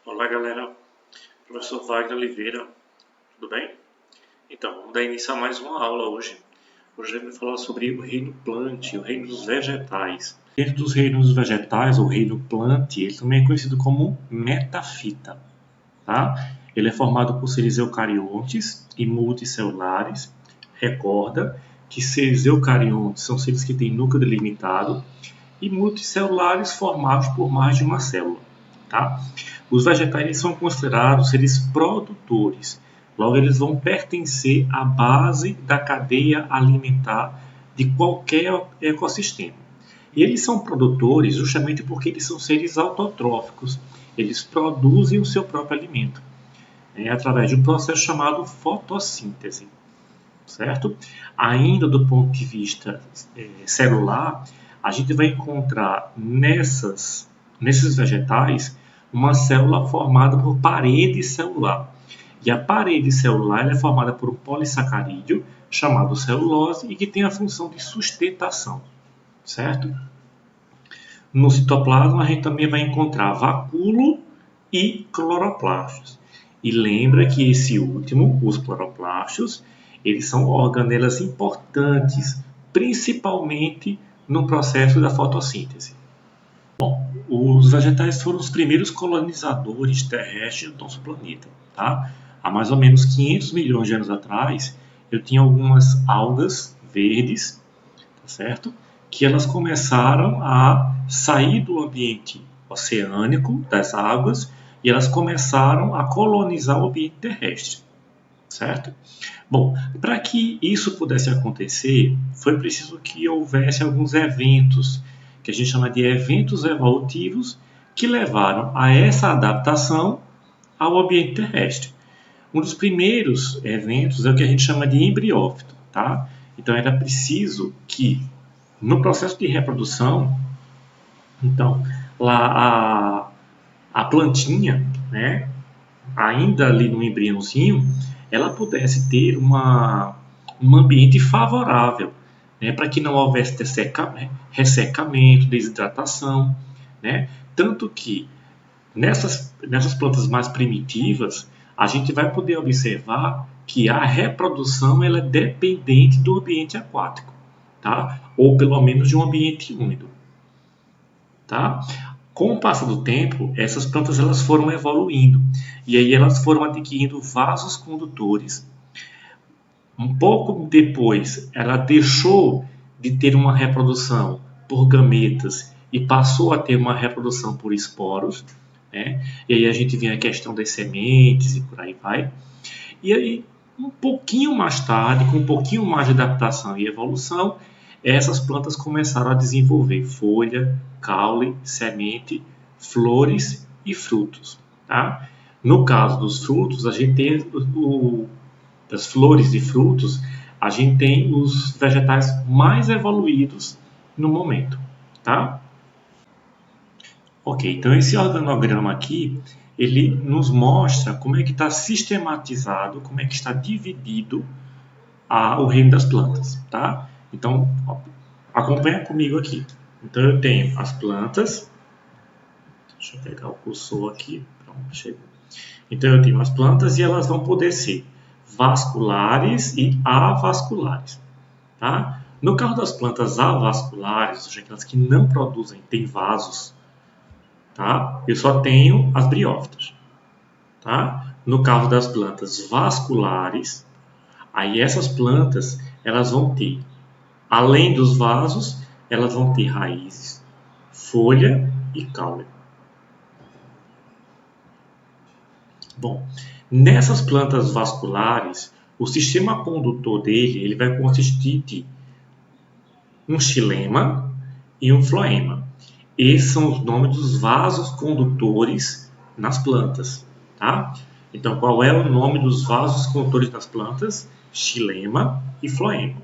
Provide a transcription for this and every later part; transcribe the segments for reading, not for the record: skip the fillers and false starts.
Olá galera, professor Wagner Oliveira, tudo bem? Então, vamos dar início a mais uma aula hoje. Hoje eu vou falar sobre o reino plant, o reino dos vegetais. Dentro dos reinos vegetais, o reino plant, ele também é conhecido como metafita. Tá? Ele é formado por seres eucariontes e multicelulares. Recorda que seres eucariontes são seres que têm núcleo delimitado e multicelulares formados por mais de uma célula. Tá? Os vegetais são considerados seres produtores, logo eles vão pertencer à base da cadeia alimentar de qualquer ecossistema. E eles são produtores justamente porque eles são seres autotróficos, eles produzem o seu próprio alimento, através de um processo chamado fotossíntese. Certo? Ainda do ponto de vista celular, a gente vai encontrar nesses vegetais uma célula formada por parede celular. E a parede celular é formada por um polissacarídeo chamado celulose e que tem a função de sustentação. Certo? No citoplasma, a gente também vai encontrar vacúolo e cloroplastos. E lembra que esse último, os cloroplastos, eles são organelas importantes, principalmente no processo da fotossíntese. Bom, os vegetais foram os primeiros colonizadores terrestres do nosso planeta. Tá? Há mais ou menos 500 milhões de anos atrás, eu tinha algumas algas verdes, tá certo? Que elas começaram a sair do ambiente oceânico, das águas, e elas começaram a colonizar o ambiente terrestre. Certo? Bom, para que isso pudesse acontecer, foi preciso que houvesse alguns eventos, que a gente chama de eventos evolutivos, que levaram a essa adaptação ao ambiente terrestre. Um dos primeiros eventos é o que a gente chama de embriófito. Tá? Então, era preciso que, no processo de reprodução, então, lá a plantinha, né, ainda ali no embriãozinho, ela pudesse ter um ambiente favorável, né, para que não houvesse ressecamento, desidratação. Né? Tanto que nessas plantas mais primitivas, a gente vai poder observar que a reprodução ela é dependente do ambiente aquático, tá? Ou pelo menos de um ambiente úmido. Tá? Com o passar do tempo, essas plantas elas foram evoluindo e aí elas foram adquirindo vasos condutores. Um pouco depois, ela deixou de ter uma reprodução por gametas e passou a ter uma reprodução por esporos. Né? E aí a gente vem a questão das sementes e por aí vai. E aí, um pouquinho mais tarde, com um pouquinho mais de adaptação e evolução, essas plantas começaram a desenvolver folha, caule, semente, flores e frutos. Tá? No caso dos frutos, a gente tem das flores e frutos, a gente tem os vegetais mais evoluídos no momento. Tá? Ok, então esse organograma aqui, ele nos mostra como é que está sistematizado, como é que está dividido o reino das plantas. Tá? Então, acompanha comigo aqui. Então, eu tenho as plantas. Deixa eu pegar o cursor aqui. Pronto, chegou. Então, eu tenho as plantas e elas vão poder ser vasculares e avasculares. Tá? No caso das plantas avasculares, ou seja, aquelas que não produzem, têm vasos, tá? Eu só tenho as briófitas. Tá? No caso das plantas vasculares, aí essas plantas elas vão ter, além dos vasos, elas vão ter raízes, folha e caule. Bom, nessas plantas vasculares, o sistema condutor dele ele vai consistir de um xilema e um floema. Esses são os nomes dos vasos condutores nas plantas. Tá? Então, qual é o nome dos vasos condutores nas plantas? Xilema e floema.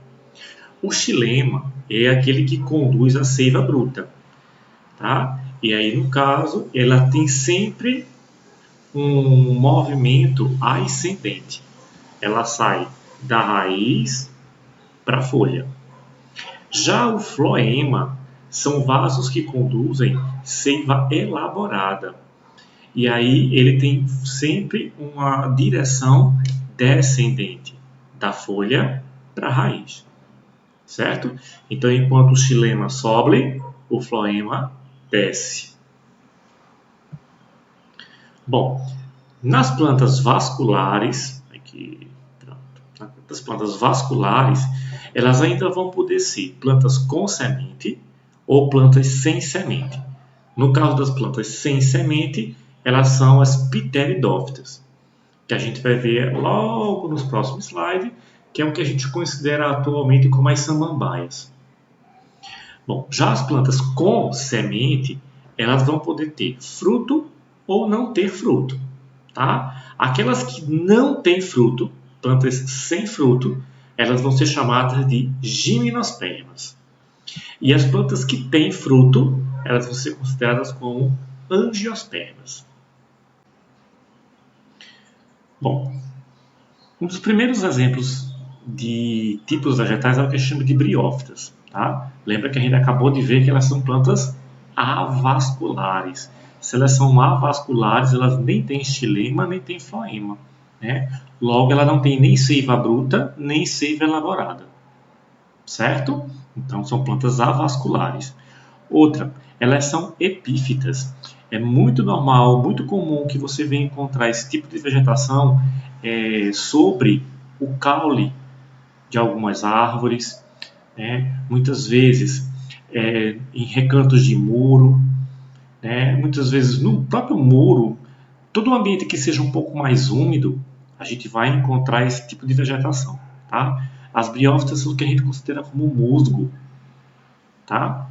O xilema é aquele que conduz a seiva bruta. Tá? E aí, no caso, ela tem sempre um movimento ascendente. Ela sai da raiz para a folha. Já o floema são vasos que conduzem seiva elaborada. E aí ele tem sempre uma direção descendente da folha para a raiz, certo? Então, enquanto o xilema sobe, o floema desce. Bom, nas plantas vasculares, nas plantas vasculares, elas ainda vão poder ser plantas com semente ou plantas sem semente. No caso das plantas sem semente, elas são as pteridófitas, que a gente vai ver logo nos próximos slides, que é o que a gente considera atualmente como as samambaias. Bom, já as plantas com semente, elas vão poder ter fruto ou não ter fruto, tá? Aquelas que não têm fruto, plantas sem fruto, elas vão ser chamadas de gimnospermas. E as plantas que têm fruto, elas vão ser consideradas como angiospermas. Bom, um dos primeiros exemplos de tipos vegetais é o que a gente chama de briófitas. Tá? Lembra que a gente acabou de ver que elas são plantas avasculares. Se elas são avasculares, elas nem têm xilema, nem têm floema. Né? Logo, ela não tem nem seiva bruta, nem seiva elaborada. Certo? Então, são plantas avasculares. Outra, elas são epífitas. É muito normal, muito comum que você venha encontrar esse tipo de vegetação sobre o caule de algumas árvores, né? Muitas vezes em recantos de muro, né? Muitas vezes no próprio muro, todo ambiente que seja um pouco mais úmido, a gente vai encontrar esse tipo de vegetação. Tá? As briófitas são o que a gente considera como musgo. Tá?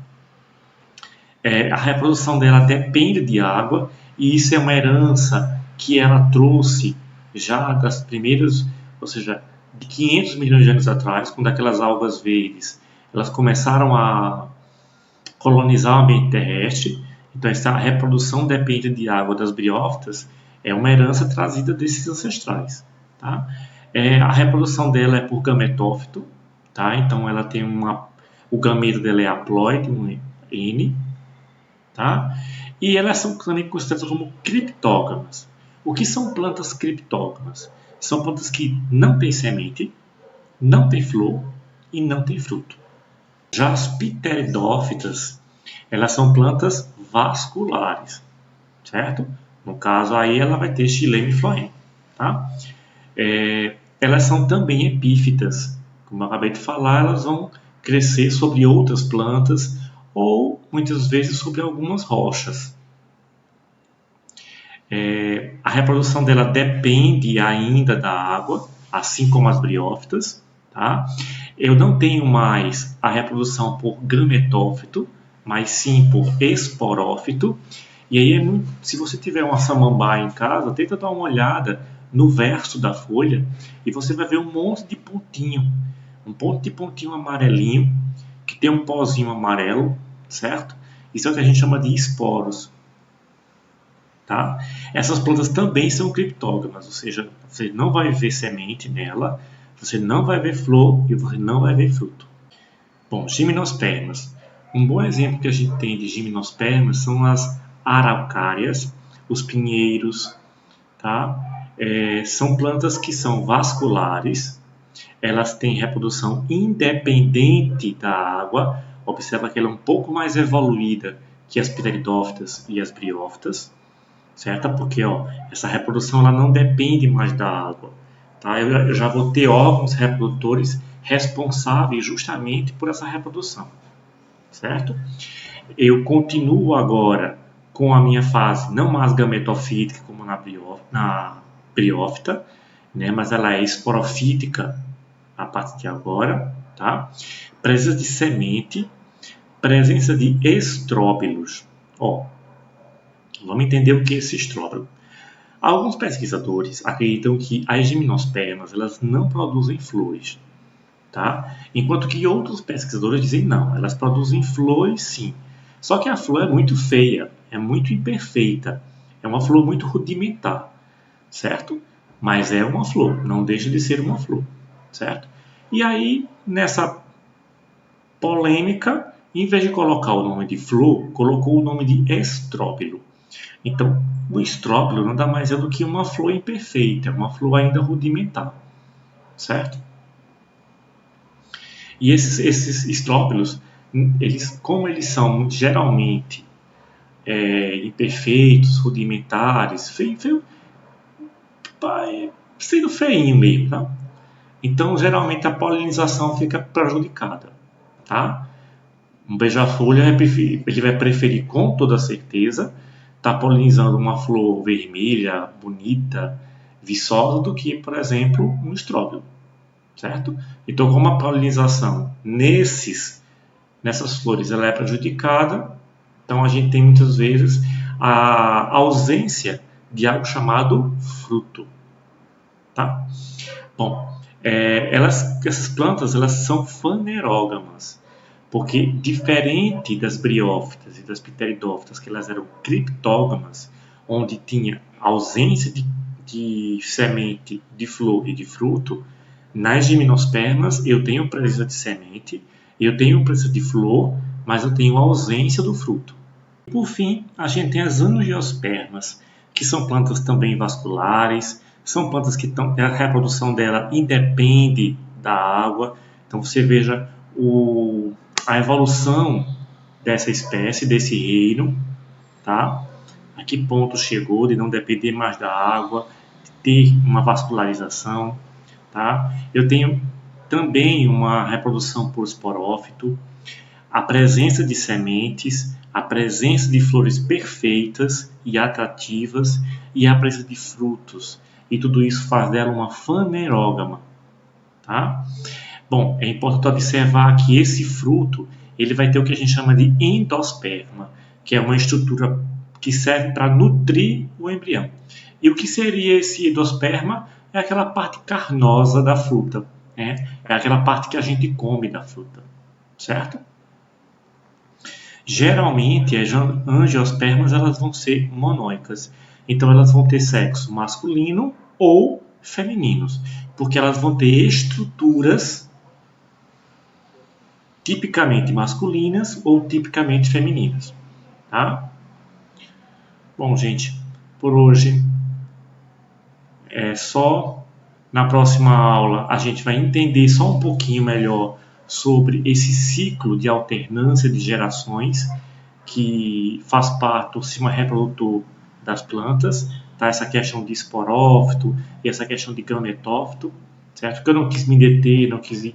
A reprodução dela depende de água e isso é uma herança que ela trouxe já das primeiras, ou seja, de 500 milhões de anos atrás, quando aquelas algas verdes elas começaram a colonizar o ambiente terrestre. Então, essa reprodução depende de água das briófitas, é uma herança trazida desses ancestrais. Tá? A reprodução dela é por gametófito, tá? Então ela tem o gameto dela é haploide, um N, tá? E elas são também consideradas como criptógamas. O que são plantas criptógamas? São plantas que não têm semente, não têm flor e não têm fruto. Já as pteridófitas, elas são plantas vasculares, certo? No caso aí ela vai ter xilema e floema, tá? Elas são também epífitas. Como eu acabei de falar, elas vão crescer sobre outras plantas ou muitas vezes sobre algumas rochas. A reprodução dela depende ainda da água, assim como as briófitas. Tá? Eu não tenho mais a reprodução por gametófito, mas sim por esporófito. E aí, se você tiver uma samambaia em casa, tenta dar uma olhada no verso da folha e você vai ver um monte de pontinho. Um monte de pontinho amarelinho, que tem um pozinho amarelo, certo? Isso é o que a gente chama de esporos. Tá? Essas plantas também são criptógamas, ou seja, você não vai ver semente nela, você não vai ver flor e você não vai ver fruto. Bom, gimnospermas. Um bom exemplo que a gente tem de gimnospermas são as araucárias, os pinheiros. Tá? São plantas que são vasculares, elas têm reprodução independente da água. Observa que ela é um pouco mais evoluída que as pteridófitas e as briófitas. Certo? Porque essa reprodução ela não depende mais da água. Tá? Eu já vou ter órgãos reprodutores responsáveis justamente por essa reprodução. Certo? Eu continuo agora com a minha fase não mais gametofítica como na briófita, né? Mas ela é esporofítica a partir de agora. Tá? Presença de semente, presença de estróbilos. Vamos entender o que é esse estróbilo. Alguns pesquisadores acreditam que as gimnospermas elas não produzem flores, tá? Enquanto que outros pesquisadores dizem não, elas produzem flores sim. Só que a flor é muito feia, é muito imperfeita, é uma flor muito rudimentar, certo? Mas é uma flor, não deixa de ser uma flor, certo? E aí, nessa polêmica, em vez de colocar o nome de flor, colocou o nome de estróbilo. Então, o estróbilo nada mais é do que uma flor imperfeita, uma flor ainda rudimentar, certo? E esses estróbilos, como eles são geralmente imperfeitos, rudimentares, sendo feinho mesmo, tá? Então, geralmente a polinização fica prejudicada, tá? Um beija-flor ele vai preferir com toda certeza estar polinizando uma flor vermelha, bonita, viçosa do que, por exemplo, um estróbilo, certo? Então, como a polinização nessas flores ela é prejudicada, então a gente tem muitas vezes a ausência de algo chamado fruto, tá? Bom, essas plantas elas são fanerógamas, porque diferente das briófitas e das pteridófitas, que elas eram criptógamas, onde tinha ausência de semente, de flor e de fruto, nas gimnospermas eu tenho presença de semente, eu tenho presença de flor, mas eu tenho ausência do fruto. Por fim, a gente tem as angiospermas, que são plantas também vasculares, são plantas que a reprodução dela independe da água. Então você veja a evolução dessa espécie, desse reino, tá? A que ponto chegou de não depender mais da água, de ter uma vascularização, tá? Eu tenho também uma reprodução por esporófito, a presença de sementes, a presença de flores perfeitas e atrativas e a presença de frutos. E tudo isso faz dela uma fanerógama, tá? Bom, é importante observar que esse fruto ele vai ter o que a gente chama de endosperma, que é uma estrutura que serve para nutrir o embrião. E o que seria esse endosperma? É aquela parte carnosa da fruta, né? É aquela parte que a gente come da fruta, certo? Geralmente, as angiospermas elas vão ser monóicas, então elas vão ter sexo masculino ou femininos, porque elas vão ter estruturas tipicamente masculinas ou tipicamente femininas, tá? Bom, gente, por hoje é só. Na próxima aula a gente vai entender só um pouquinho melhor sobre esse ciclo de alternância de gerações que faz parte do sistema reprodutor das plantas, tá? Essa questão de esporófito e essa questão de gametófito, certo? Que eu não quis me deter, não quis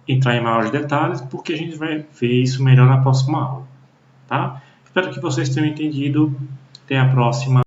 entrar em maiores detalhes, porque a gente vai ver isso melhor na próxima aula, tá? Espero que vocês tenham entendido. Até a próxima.